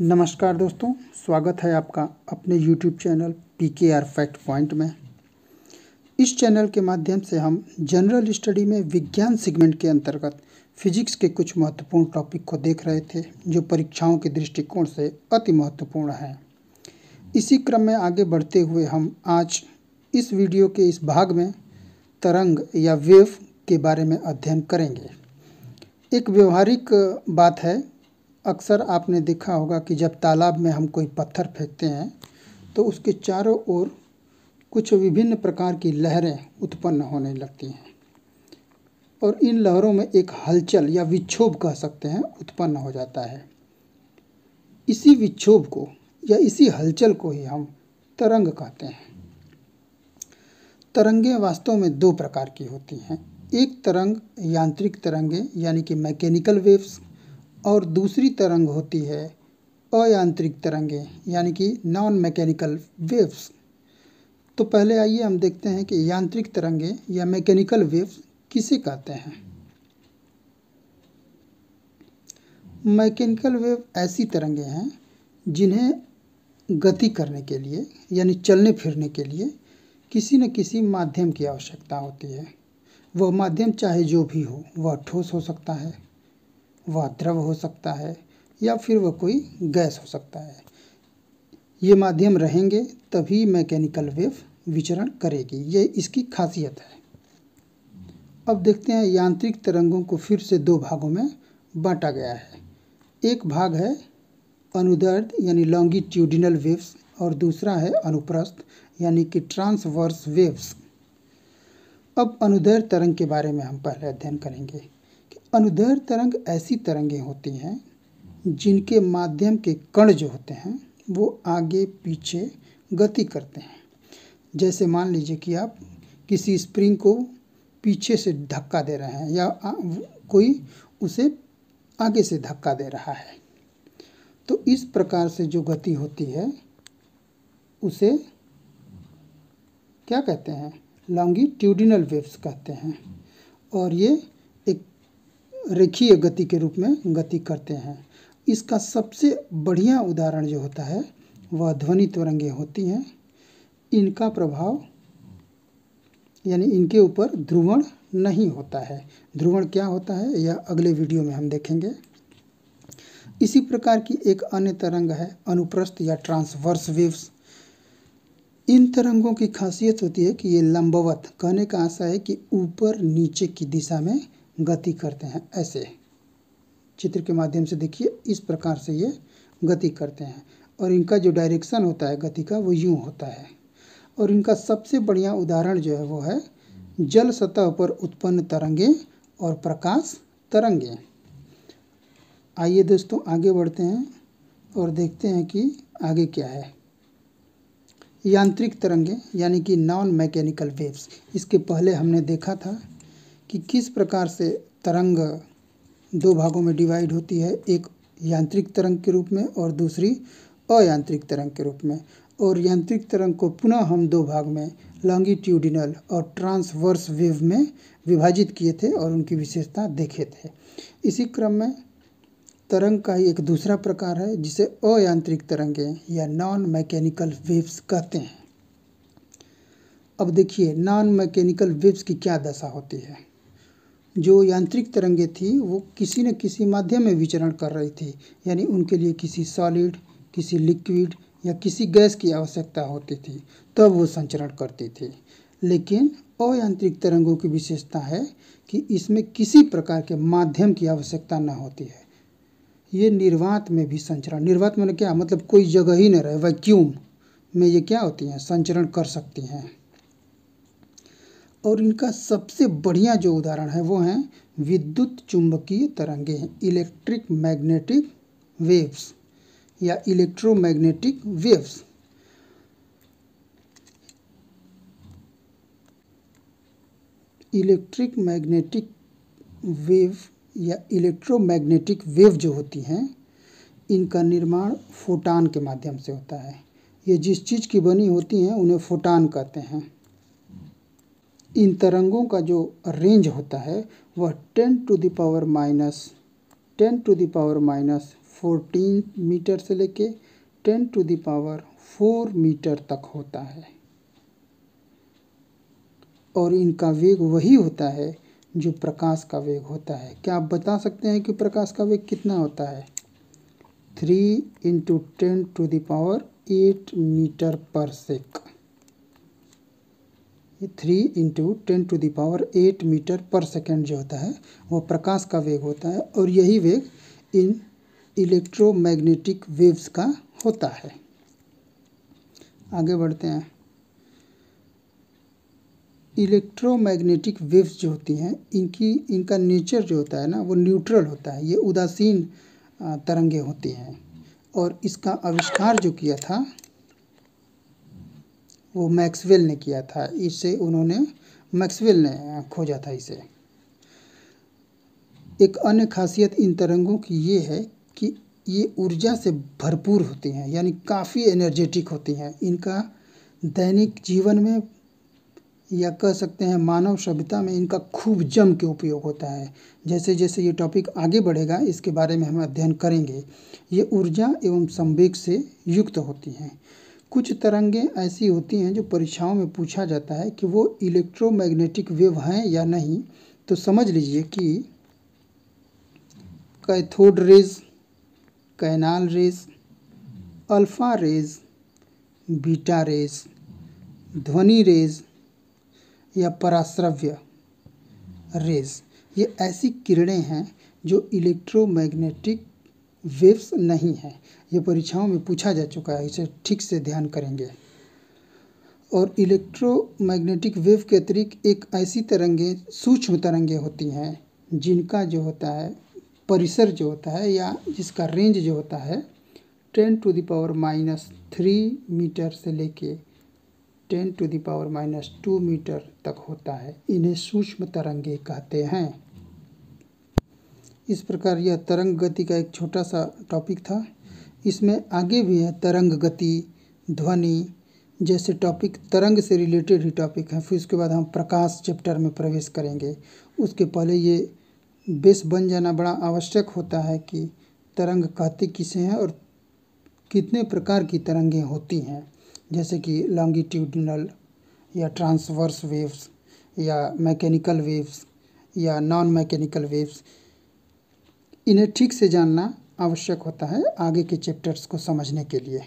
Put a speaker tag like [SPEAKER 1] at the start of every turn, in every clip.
[SPEAKER 1] नमस्कार दोस्तों, स्वागत है आपका अपने YouTube channel PKR fact point में। इस चैनल के माध्यम से हम जनरल स्टडी में विज्ञान सेगमेंट के अंतर्गत फिजिक्स के कुछ महत्वपूर्ण टॉपिक को देख रहे थे जो परीक्षाओं के दृष्टिकोण से अति महत्वपूर्ण है। इसी क्रम में आगे बढ़ते हुए हम आज इस वीडियो के इस भाग में तरंग या वेव के बारे में अध्ययन करेंगे। एक व्यवहारिक बात है, अक्सर आपने देखा होगा कि जब तालाब में हम कोई पत्थर फेंकते हैं तो उसके चारों ओर कुछ विभिन्न प्रकार की लहरें उत्पन्न होने लगती हैं और इन लहरों में एक हलचल या विक्षोभ कह सकते हैं उत्पन्न हो जाता है। इसी विक्षोभ को या इसी हलचल को ही हम तरंग कहते हैं। तरंगें वास्तव में दो प्रकार की होती हैं। एक तरंग यांत्रिक तरंगें यानी कि मैकेनिकल वेव्स और दूसरी तरंग होती है अयांत्रिक तरंगें यानी कि नॉन मैकेनिकल वेव्स। तो पहले आइए हम देखते हैं कि यांत्रिक तरंगें या मैकेनिकल वेव्स किसे कहते हैं। मैकेनिकल वेव ऐसी तरंगें हैं जिन्हें गति करने के लिए यानी चलने फिरने के लिए किसी न किसी माध्यम की आवश्यकता होती है। वह माध्यम चाहे जो भी हो, वह ठोस हो सकता है, वह द्रव हो सकता है या फिर वह कोई गैस हो सकता है। ये माध्यम रहेंगे तभी मैकेनिकल वेव विचरण करेगी, ये इसकी खासियत है। अब देखते हैं यांत्रिक तरंगों को फिर से दो भागों में बांटा गया है। एक भाग है अनुदैर्ध्य यानी लॉन्गिट्यूडिनल वेव्स और दूसरा है अनुप्रस्थ यानी कि ट्रांसवर्स वेव्स। अब अनुदैर्ध्य तरंग के बारे में हम पहले अध्ययन करेंगे। अनुदैर्ध्य तरंग ऐसी तरंगें होती हैं जिनके माध्यम के कण जो होते हैं वो आगे पीछे गति करते हैं। जैसे मान लीजिए कि आप किसी स्प्रिंग को पीछे से धक्का दे रहे हैं या कोई उसे आगे से धक्का दे रहा है, तो इस प्रकार से जो गति होती है उसे क्या कहते हैं? लॉन्गिट्यूडिनल वेव्स कहते हैं। और ये एक रेखीय गति के रूप में गति करते हैं। इसका सबसे बढ़िया उदाहरण जो होता है वह ध्वनि तरंगें होती हैं। इनका प्रभाव यानी इनके ऊपर ध्रुवण नहीं होता है। ध्रुवण क्या होता है यह अगले वीडियो में हम देखेंगे। इसी प्रकार की एक अन्य तरंग है अनुप्रस्थ या ट्रांसवर्स वेव्स। इन तरंगों की खासियत होती है कि ये लंबवत, कहने का आशा है कि ऊपर नीचे की दिशा में गति करते हैं। ऐसे चित्र के माध्यम से देखिए, इस प्रकार से ये गति करते हैं और इनका जो डायरेक्शन होता है गति का वो यूं होता है। और इनका सबसे बढ़िया उदाहरण जो है वो है जल सतह पर उत्पन्न तरंगें और प्रकाश तरंगें। आइए दोस्तों आगे बढ़ते हैं और देखते हैं कि आगे क्या है। यांत्रिक तरंगें यानी कि नॉन मैकेनिकल वेव्स। इसके पहले हमने देखा था कि किस प्रकार से तरंग दो भागों में डिवाइड होती है, एक यांत्रिक तरंग के रूप में और दूसरी अयांत्रिक तरंग के रूप में। और यांत्रिक तरंग को पुनः हम दो भाग में लॉन्गिट्यूडिनल और ट्रांसवर्स वेव में विभाजित किए थे और उनकी विशेषता देखे थे। इसी क्रम में तरंग का ही एक दूसरा प्रकार है जिसे अयांत्रिक तरंगें या नॉन मैकेनिकल वेव्स कहते हैं। अब देखिए नॉन मैकेनिकल वेव्स की क्या दशा होती है। जो यांत्रिक तरंगें थी वो किसी न किसी माध्यम में विचरण कर रही थी, यानी उनके लिए किसी सॉलिड, किसी लिक्विड या किसी गैस की आवश्यकता होती थी, तब वो संचरण करती थी। लेकिन अयांत्रिक तरंगों की विशेषता है कि इसमें किसी प्रकार के माध्यम की आवश्यकता न होती है। ये निर्वात में भी संचरण, निर्वात में क्या मतलब कोई जगह ही न रहे, वैक्यूम में ये क्या होती हैं? संचरण कर सकती हैं। और इनका सबसे बढ़िया जो उदाहरण है वो हैं विद्युत चुंबकीय तरंगें, इलेक्ट्रिक मैग्नेटिक वेव्स या electromagnetic waves. Electric magnetic wave या इलेक्ट्रोमैग्नेटिक वेव जो होती हैं इनका निर्माण फोटॉन के माध्यम से होता है। ये जिस चीज़ की बनी होती हैं उन्हें फोटॉन कहते हैं। इन तरंगों का जो रेंज होता है वह 10⁻⁻⁴ 14 मीटर से लेके 10⁴ मीटर तक होता है। और इनका वेग वही होता है जो प्रकाश का वेग होता है। क्या आप बता सकते हैं कि प्रकाश का वेग कितना होता है? 3 × 10⁸ मीटर पर सेक। ये 3 × 10⁸ मीटर पर सेकेंड जो होता है वो प्रकाश का वेग होता है, और यही वेग इन इलेक्ट्रोमैग्नेटिक वेव्स का होता है। आगे बढ़ते हैं। इलेक्ट्रोमैग्नेटिक वेव्स जो होती हैं इनका नेचर जो होता है ना वो न्यूट्रल होता है। ये उदासीन तरंगे होती हैं, और इसका आविष्कार जो किया था वो मैक्सवेल ने किया था। मैक्सवेल ने खोजा था इसे। एक अन्य खासियत इन तरंगों की ये है कि ये ऊर्जा से भरपूर होती हैं, यानी काफ़ी एनर्जेटिक होती हैं। इनका दैनिक जीवन में या कह सकते हैं मानव सभ्यता में इनका खूब जम के उपयोग होता है। जैसे जैसे ये टॉपिक आगे बढ़ेगा इसके बारे में हम अध्ययन करेंगे। ये ऊर्जा एवं संवेग से युक्त होती हैं। कुछ तरंगें ऐसी होती हैं जो परीक्षाओं में पूछा जाता है कि वो इलेक्ट्रोमैग्नेटिक वेव हैं या नहीं। तो समझ लीजिए कि cathode rays, canal rays, alpha rays, beta rays, ध्वनि रेज या पराश्रव्य रेज, ये ऐसी किरणें हैं जो इलेक्ट्रोमैग्नेटिक वेव्स नहीं हैं। ये परीक्षाओं में पूछा जा चुका है, इसे ठीक से ध्यान करेंगे। और इलेक्ट्रोमैग्नेटिक वेव के अतिरिक्त एक ऐसी तरंगें, सूक्ष्म तरंगें होती हैं जिनका जो होता है परिसर जो होता है या जिसका रेंज जो होता है 10⁻³ मीटर से लेके 10⁻² मीटर तक होता है। इन्हें सूक्ष्म तरंगे कहते हैं। इस प्रकार यह तरंग गति का एक छोटा सा टॉपिक था। इसमें आगे भी है तरंग गति, ध्वनि जैसे टॉपिक, तरंग से रिलेटेड ही टॉपिक हैं। फिर उसके बाद हम प्रकाश चैप्टर में प्रवेश करेंगे। उसके पहले ये बेस बन जाना बड़ा आवश्यक होता है कि तरंग कहते किसे हैं और कितने प्रकार की तरंगें होती हैं, जैसे कि लॉन्गिट्यूडिनल या ट्रांसवर्स वेव्स या मैकेनिकल वेव्स या नॉन मैकेनिकल वेव्स। इन्हें ठीक से जानना आवश्यक होता है आगे के चैप्टर्स को समझने के लिए।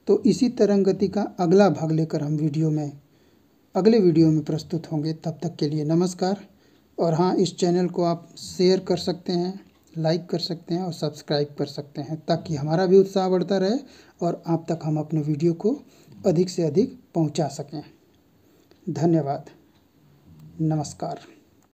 [SPEAKER 1] तो इसी तरंग गति का अगला भाग लेकर हम अगले वीडियो में प्रस्तुत होंगे। तब तक के लिए नमस्कार। और हाँ, इस चैनल को आप शेयर कर सकते हैं, लाइक कर सकते हैं और सब्सक्राइब कर सकते हैं, ताकि हमारा भी उत्साह बढ़ता रहे और आप तक हम अपने वीडियो को अधिक से अधिक पहुंचा सकें। धन्यवाद। नमस्कार।